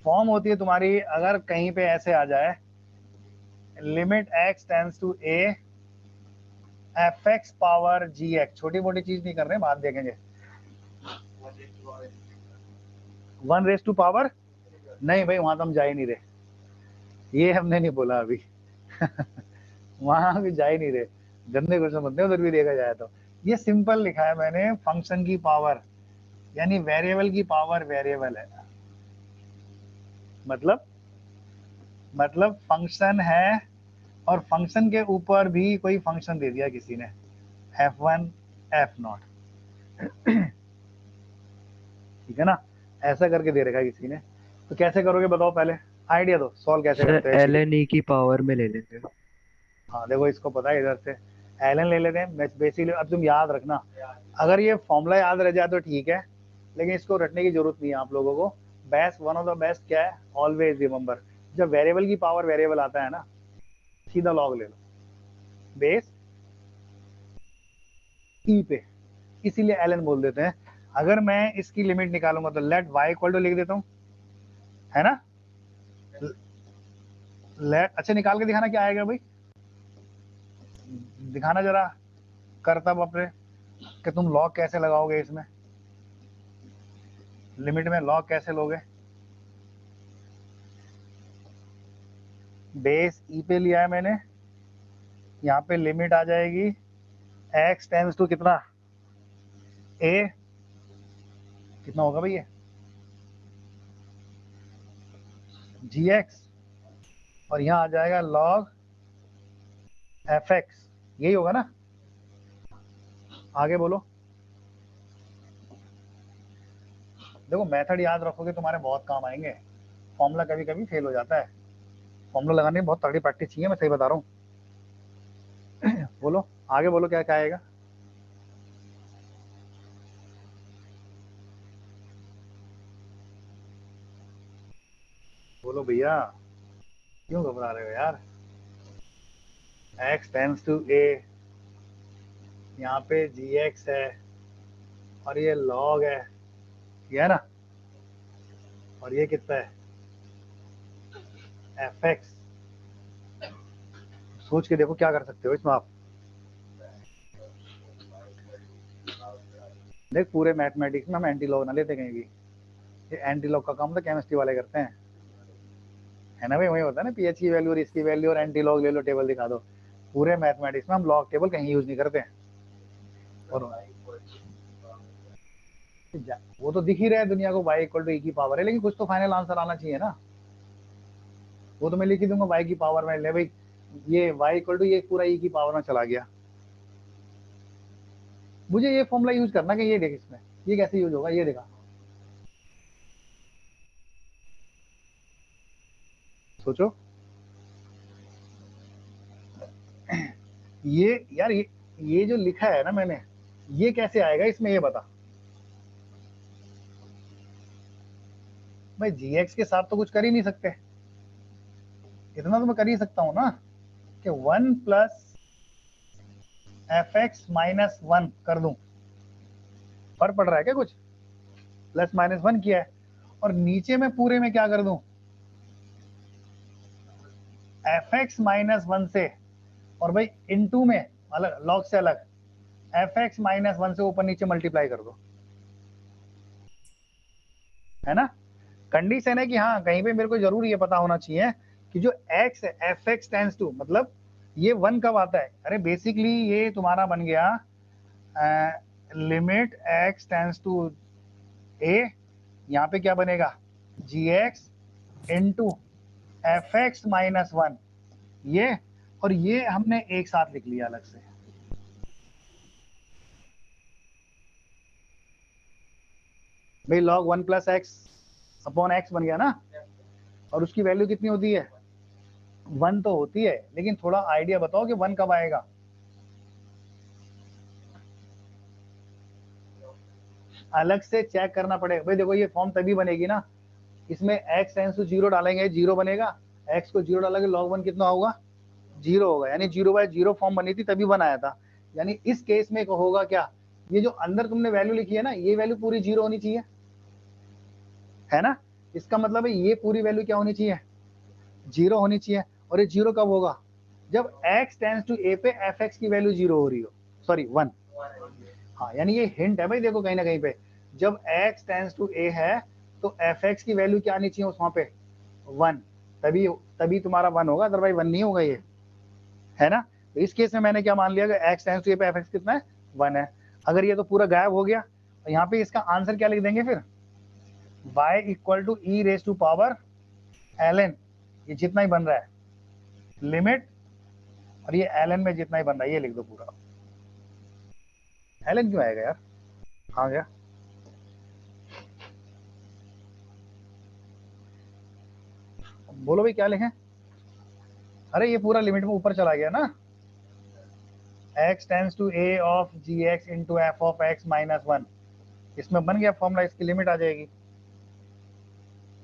Form होती है तुम्हारी, अगर कहीं पे ऐसे आ जाए limit x tends to a fx power gx, छोटी मोटी चीज नहीं कर रहे, बात देखेंगे। 1 रेस टू पावर, नहीं भाई वहां तो हम जा ही नहीं रहे, ये हमने नहीं बोला अभी वहां भी जा ही नहीं रहे, गंदे क्वेश्चन बनते हैं उधर भी देखा जाए तो। ये सिंपल लिखा है मैंने, फंक्शन की पावर, यानी वेरिएबल की पावर वेरिएबल है, मतलब फंक्शन है और फंक्शन के ऊपर भी कोई फंक्शन दे दिया किसी ने, f1 f0, ठीक है ना, ऐसा करके दे रखा है किसी ने। तो कैसे करोगे बताओ, पहले आइडिया दो, सॉल्व कैसे सर करते हैं एल एक्चुअली। एन ई की पावर में ले लेंगे। हाँ देखो, इसको पता है, इधर से एलन ले लेते हैं बेसिकली। अब तुम याद रखना, अगर ये फॉर्मूला याद रह जाए तो ठीक है, लेकिन इसको रटने की जरूरत नहीं है आप लोगों को। Best, one of the best क्या है, ऑलवेज रिमेंबर, जब वेरिएबल की पावर वेरिएबल आता है ना, सीधा लॉग ले लो बेस ई पे, इसीलिए एलन बोल देते हैं। अगर मैं इसकी लिमिट निकालूंगा तो लेट वाई इक्वल टू लिख देता हूँ, है ना। लेट, अच्छा निकाल के दिखाना क्या आएगा भाई, दिखाना जरा, कर तब अपने कि तुम लॉग कैसे लगाओगे इसमें, लिमिट में लॉग कैसे लोगे। बेस ई पे लिया है मैंने, यहाँ पे लिमिट आ जाएगी x टेंस टू कितना, a, कितना होगा भाई ये gx, और यहाँ आ जाएगा log fx, यही होगा ना। आगे बोलो, देखो मेथड याद रखोगे तुम्हारे बहुत काम आएंगे, फॉर्मूला कभी कभी फेल हो जाता है, फॉर्मूला लगाने में बहुत तगड़ी प्रैक्टिस चाहिए, मैं सही बता रहा हूँ। बोलो आगे, बोलो क्या क्या आएगा। बोलो भैया, क्यों घबरा रहे हो यार। x टेंस टू a, यहाँ पे gx है और ये log है, ये है ना, और ये कितना है fx। सोच के देखो क्या कर सकते हो इसमें आप। देख पूरे मैथमेटिक्स में हम एंटी लॉग ना लेते कहीं भी, ये एंटी लॉग का काम तो केमिस्ट्री वाले करते हैं, है ना भाई, वही होता है ना, पीएच की वैल्यू और इसकी वैल्यू और एंटी लॉग ले लो, टेबल दिखा दो। पूरे मैथमेटिक्स में हम लॉग टेबल कहीं यूज नहीं करते हैं। और वो तो दिख ही रहा है दुनिया को, y इक्वल टू e की पावर है, लेकिन कुछ तो फाइनल आंसर आना चाहिए ना। वो तो मैं लिख ही दूंगा y की पावर में, ले भाई ये y इक्वल टू ये पूरा e की पावर में चला गया, मुझे ये फॉर्मूला यूज करना कि ये देख इसमें ये कैसे यूज होगा, ये देखा, सोचो। ये यार ये जो लिखा है ना मैंने, ये कैसे आएगा इसमें, ये बता भाई। gx के साथ तो कुछ कर ही नहीं सकते, इतना तो मैं कर ही सकता हूँ ना कि 1 प्लस fx माइनस 1 कर दूं, फर्क पड़ रहा है क्या कुछ, प्लस माइनस 1 किया है, और नीचे में पूरे में क्या कर दूं, fx माइनस 1 से, और भाई इनटू में अलग, लॉग से अलग, fx माइनस 1 से ऊपर नीचे मल्टीप्लाई कर दो, है ना। कंडीशन है कि हाँ कहीं पे मेरे को जरूर ये पता होना चाहिए कि जो x है fx टेंस टू, मतलब ये 1 कब आता है, अरे बेसिकली ये तुम्हारा बन गया limit x tends to a, यहाँ पे क्या बनेगा gx इंटू fx माइनस 1, ये, और ये हमने एक साथ लिख लिया अलग से, भाई log 1 plus x upon x बन गया ना, और उसकी वैल्यू कितनी होती है 1 तो होती है, लेकिन थोड़ा आइडिया बताओ कि 1 कब आएगा। अलग से चेक करना पड़ेगा भाई, देखो ये फॉर्म तभी बनेगी ना, इसमें x टेंस टू 0 डालेंगे 0 बनेगा, x को 0 डालेंगे log 1 कितना होगा 0 होगा, यानी 0/0 फॉर्म बनी थी तभी 1 आया था। यानी इस केस में होगा क्या, ये जो अंदर तुमने वैल्यू लिखी है ना, ये वैल्यू पूरी 0 होनी चाहिए, है ना। इसका मतलब है ये पूरी वैल्यू क्या होनी चाहिए, 0 होनी चाहिए। और ये 0 कब होगा, जब x टेंड्स टू a पे fx की वैल्यू 0 हो रही हो, सॉरी 1। हाँ, यानी ये हिंट है भाई, देखो कहीं ना कहीं पे जब x टेंड्स टू a है तो fx की वैल्यू क्या आनी चाहिए उस वहां पे 1, तभी तभी तुम्हारा 1 होगा, अदरवाइज 1 नहीं होगा ये, है ना। तो इस केस में मैंने क्या मान लिया कि x टेंड्स टू a पे fx कितना है 1 है। अगर ये तो पूरा गायब हो गया तो यहाँ पे इसका आंसर क्या लिख देंगे फिर, y equal to e raise to power ln, ये जितना ही बन रहा है लिमिट, और ये ln में जितना ही बन रहा है ये लिख दो पूरा। ln क्यों आएगा यार, हाँ गया, बोलो भाई क्या लिखें। अरे ये पूरा लिमिट में ऊपर चला गया ना, x tends to a of gx into f of x minus 1, इसमें बन गया फॉर्मूला, इसकी लिमिट आ जाएगी।